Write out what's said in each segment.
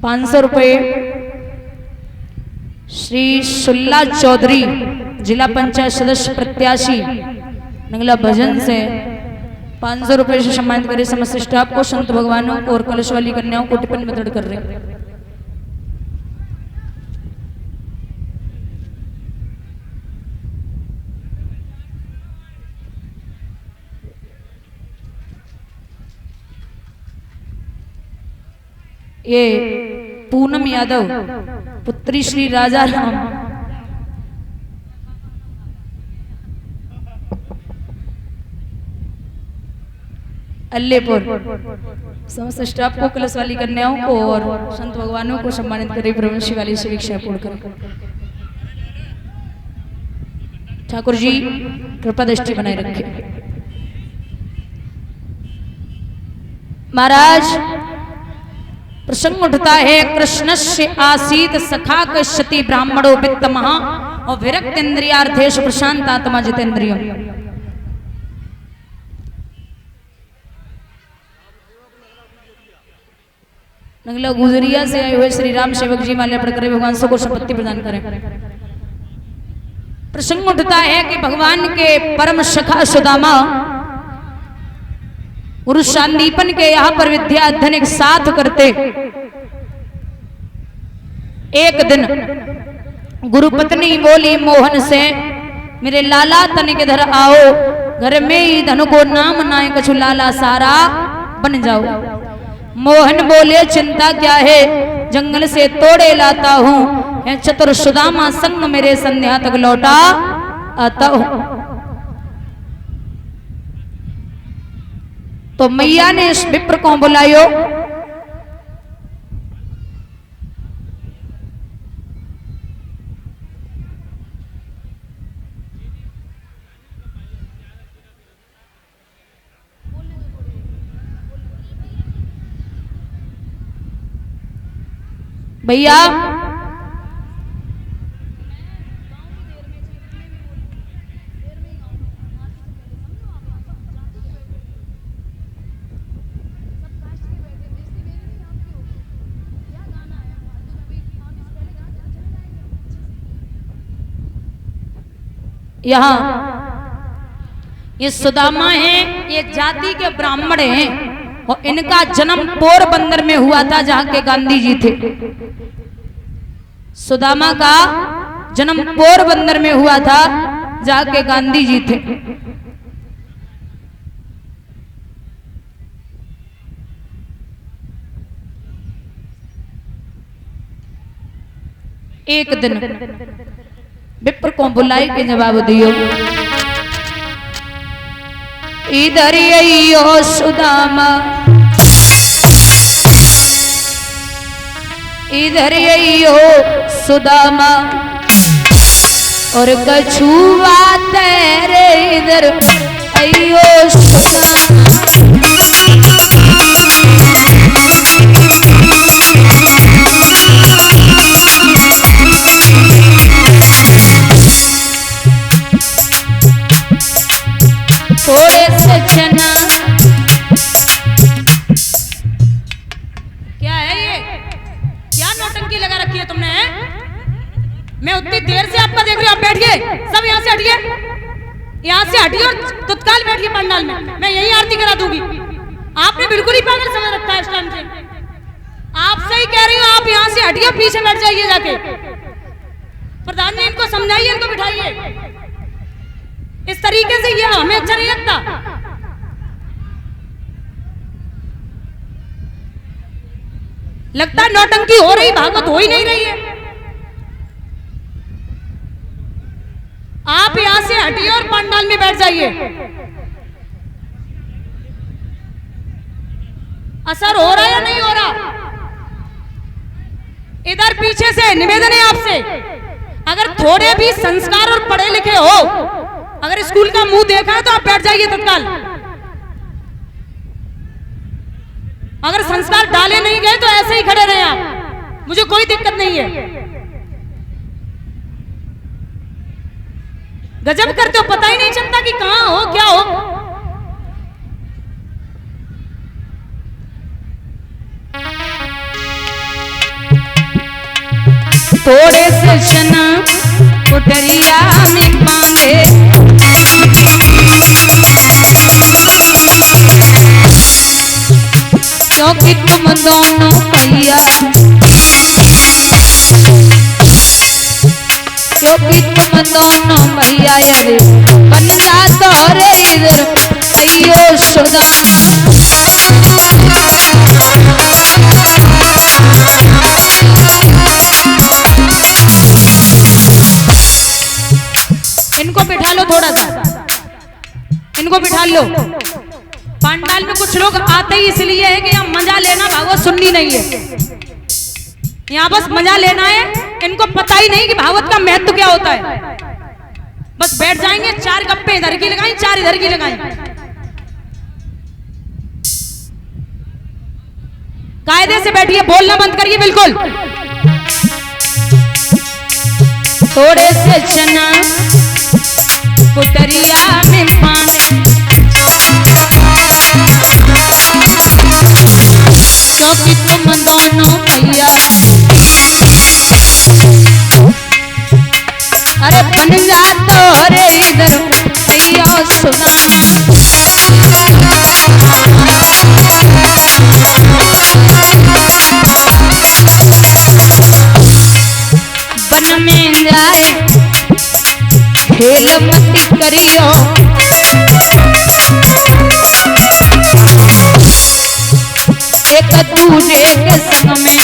₹500 श्री सुल्ला चौधरी जिला पंचायत सदस्य प्रत्याशी नंगला भजन से ₹500 से सम्मानित करे। समस्त स्टाफ को, संत भगवानों को और कलश वाली कन्याओं को टिफिन में दर्ज कर रहे हैं। ये पूनम यादव पुत्री श्री राजा राम अल्लेपुर। समस्त स्टाफ को, कलश वाली कन्याओं को और संत भगवानों को सम्मानित करे। प्रवंशी वाली शिक्षा पूर्ण कर। ठाकुर जी कृपा दृष्टि बनाए रखे। महाराज प्रसंग उठता है, कृष्णस्य आसीत सखा कश्यति ब्राह्मणो वित्त महा और विरक्त इंद्रियार्थेश प्रशांत आत्मा जितेंद्रिय। नंगला गुजरिया से आए हुए श्री राम सेवक जी माल्या पढ़कर भगवान सबको संपत्ति प्रदान करें। प्रसंग उठता है कि भगवान के परम सखा सुदामा गुरु शांदीपन के यहाँ पर विद्या अध्ययन एक साथ करते। एक दिन गुरु पत्नी बोली मोहन से, मेरे लाला तनिक इधर आओ, घर में ही धन को नाम नाय कछु लाला सारा बन जाओ। मोहन बोले चिंता क्या है, जंगल से तोड़े लाता हूँ, चतुर सुदामा संग मेरे संध्या तक लौटा आता हूँ। तो मैया ने इस विप्र को बुलायो। भैया यहाँ ये सुदामा है, ये जाति के ब्राह्मण हैं और इनका जन्म पोरबंदर में हुआ था जहां के गांधी जी थे। सुदामा का जन्म पोरबंदर में हुआ था जहां के गांधी जी थे। एक दिन विप्र को बुलाई के जवाब दियो, इधर यो सुदामा, इधर यो सुदामा और कछुआ तेरे इधर अयो सुदामा। थोड़े सजना क्या है ये, क्या नौटंकी लगा रखी है तुमने? मैं उतनी देर से आपका देख रही हूँ, आप बैठिए, सब यहाँ से हटिए, यहाँ से हटिए और तत्काल बैठिए पंडाल में, मैं यही आरती करा दूंगी। आपने बिल्कुल ही पागल समझ रखा है इस टाइम से। आप सही कह रही हो, आप यहाँ से हटिए, पीछे बैठ जाइए जाके। प्रधान जी इनको समझाइए, इनको बिठाइए। इस तरीके से ये हमें अच्छा नहीं लगता। लगता नौटंकी हो रही, भागवत हो ही नहीं रही है। आप यहां से हटिए और पंडाल में बैठ जाइए। असर हो रहा है या नहीं हो रहा? इधर पीछे से निवेदन है आपसे, अगर थोड़े भी संस्कार और पढ़े लिखे हो, अगर स्कूल का मुंह देखा है तो आप बैठ जाइए तत्काल। अगर संस्कार डाले नहीं गए तो ऐसे ही खड़े रहे आप, मुझे कोई दिक्कत नहीं है। गजब करते हो, पता ही नहीं चलता कि कहां हो क्या हो। थोड़े से चना कुटरिया में बांधे, क्योंकि तुम दोनों भैया, क्योंकि तुम दोनों भैया रे बन जातो रे इधर अयो सुदामा। इनको बिठा लो, थोड़ा सा इनको बिठा लो। पंडाल में कुछ लोग आते ही इसलिए है कि यहाँ मजा लेना, भागवत सुननी नहीं है, यहाँ बस मजा लेना है। इनको पता ही नहीं कि भागवत का महत्व क्या होता है। बस बैठ जाएंगे, 4 गप्पे इधर की लगाई, 4 इधर की लगाई। कायदे से बैठिए, बोलना बंद करिए बिल्कुल। थोड़े से चना कुटरिया में पाने, क्योंकि तुम दोनों भैया, अरे बन जातो रे इधर भैया सुदामा। बन में जाए खेल मत करियो, एक दूजे के संग में,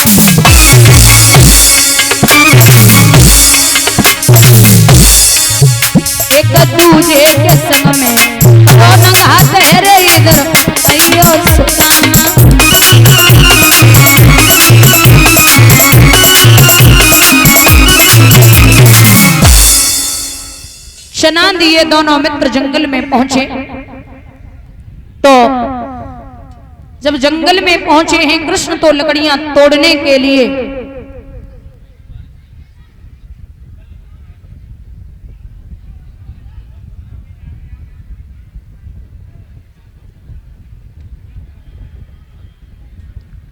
एक दूजे के संग में रौनक आते रे इधर अयो सुदामा। चना दिए दोनों मित्र जंगल में पहुंचे, तो जब जंगल में पहुंचे हैं कृष्ण तो लकड़ियां तोड़ने के लिए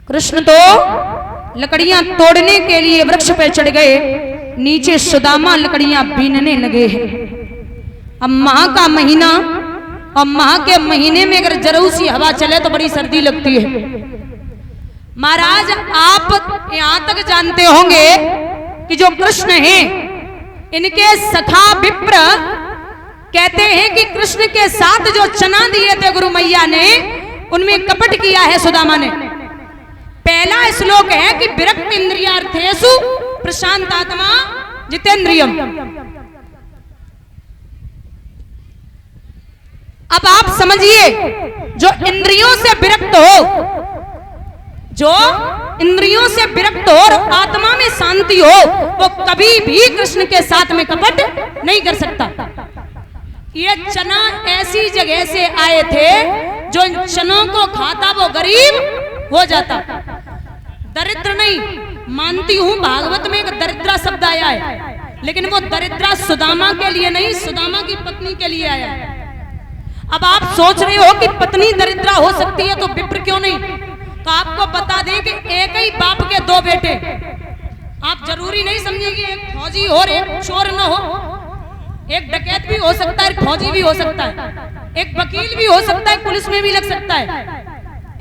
कृष्ण तो लकड़ियां तोड़ने के लिए वृक्ष पर चढ़ गए। नीचे सुदामा लकड़ियां बीनने लगे हैं। अब माह का महीना, और माह के महीने में अगर जरूर सी हवा चले तो बड़ी सर्दी लगती है। महाराज आप यहां तक जानते होंगे कि जो कृष्ण हैं इनके सखा विप्र कहते हैं कि कृष्ण के साथ जो चना दिए थे गुरु मैया ने, उनमें कपट किया है सुदामा ने। पहला श्लोक है कि विरक्त इंद्रियार्थेषु प्रशांतात्मा जितेंद्रियम। अब आप समझिए, जो इंद्रियों से विरक्त हो, जो इंद्रियों से विरक्त हो और आत्मा में शांति हो, वो कभी भी कृष्ण के साथ में कपट नहीं कर सकता। ये चना ऐसी जगह से आए थे जो इन चनों को खाता वो गरीब हो जाता, दरिद्र नहीं। मानती हूं भागवत में एक दरिद्रा शब्द आया है, लेकिन वो दरिद्रा सुदामा के लिए नहीं, सुदामा की पत्नी के लिए आया है। अब आप सोच रहे हो कि पत्नी दरिद्रा हो सकती है तो विप्र क्यों नहीं? तो आपको बता दें कि एक ही बाप के 2 बेटे। आप जरूरी नहीं समझिए कि एक फौजी हो और एक चोर न हो। एक डकैत भी हो सकता है, फौजी भी हो सकता है, एक वकील भी हो सकता है, पुलिस में भी लग सकता है।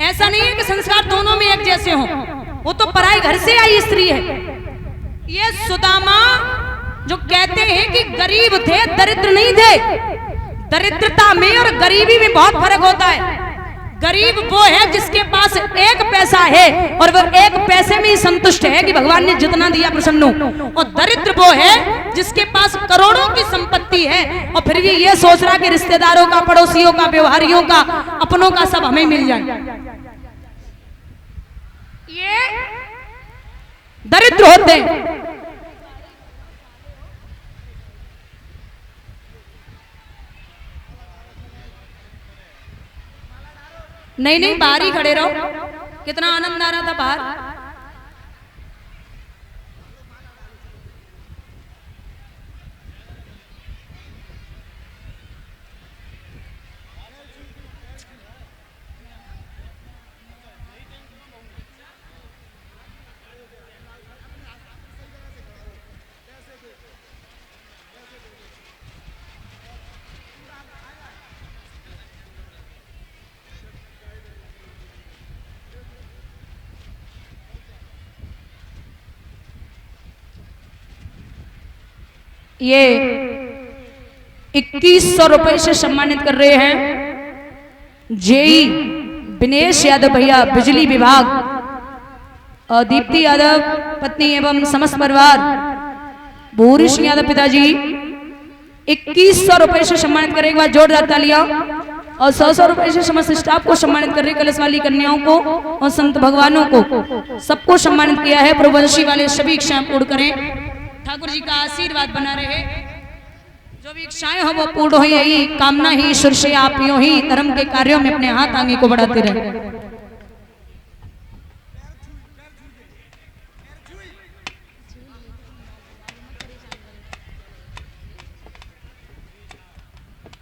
ऐसा नहीं है कि संस्कार दोनों में एक जैसे हों। वो तो पराए घर से आई स्त्री है। ये सुदामा जो कहते हैं कि गरीब थे, दरिद्र नहीं थे। दरिद्रता में और गरीबी में बहुत फर्क होता है। गरीब वो है जिसके पास 1 पैसा है और वो 1 पैसे में ही संतुष्ट है कि भगवान ने जितना दिया प्रसन्न हूं। और दरिद्र वो है जिसके पास करोड़ों की संपत्ति है और फिर भी ये सोच रहा कि रिश्तेदारों का, पड़ोसियों का, व्यवहारियों का, अपनों का सब हमें मिल जाए। ये दरिद्र होते हैं। नहीं नहीं, बाहर ही खड़े रहो। कितना आनंद आ रहा था बाहर। ये 2100 रुपए से सम्मानित कर रहे हैं जेई विनेश यादव भैया बिजली विभाग और दीप्ति यादव पत्नी एवं समस्त परिवार, भूरी सिंह यादव पिताजी 2100 रुपए से सम्मानित करें। एक बार जोरदार तालियां। और 100 रुपए से समस्त स्टाफ को सम्मानित कर रहे, कलश वाली कन्याओं को और संत भगवानों को सबको सम्मानित किया है। प्रभुवंशी वाले सभी इच्छाएं पूर्ण करें, ठाकुर जी का आशीर्वाद बना रहे, जो भी इच्छाएं हो वो पूर्ण हो, यही कामना ही ईश्वर से आप यूं ही धर्म के कार्यों में अपने हाथ आगे को बढ़ाते रहे।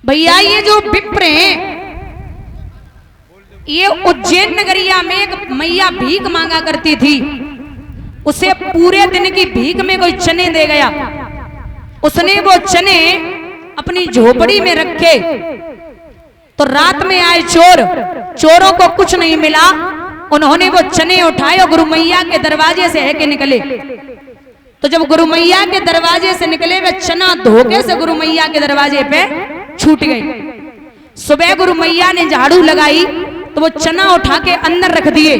भैया ये जो विप्र हैं, ये उज्जैन नगरिया में एक मैया भीख मांगा करती थी, उसे पूरे दिन की भीख में कोई चने दे गया, उसने वो चने अपनी झोपड़ी में रखे, तो रात में आए चोर, चोरों को कुछ नहीं मिला, उन्होंने वो चने उठाए और गुरु मैया के दरवाजे से है के निकले। तो जब गुरु मैया के दरवाजे से निकले, वे चना धोखे से गुरु मैया के दरवाजे पे छूट गई। सुबह गुरु मैया ने झाड़ू लगाई तो वो चना उठा के अंदर रख दिए।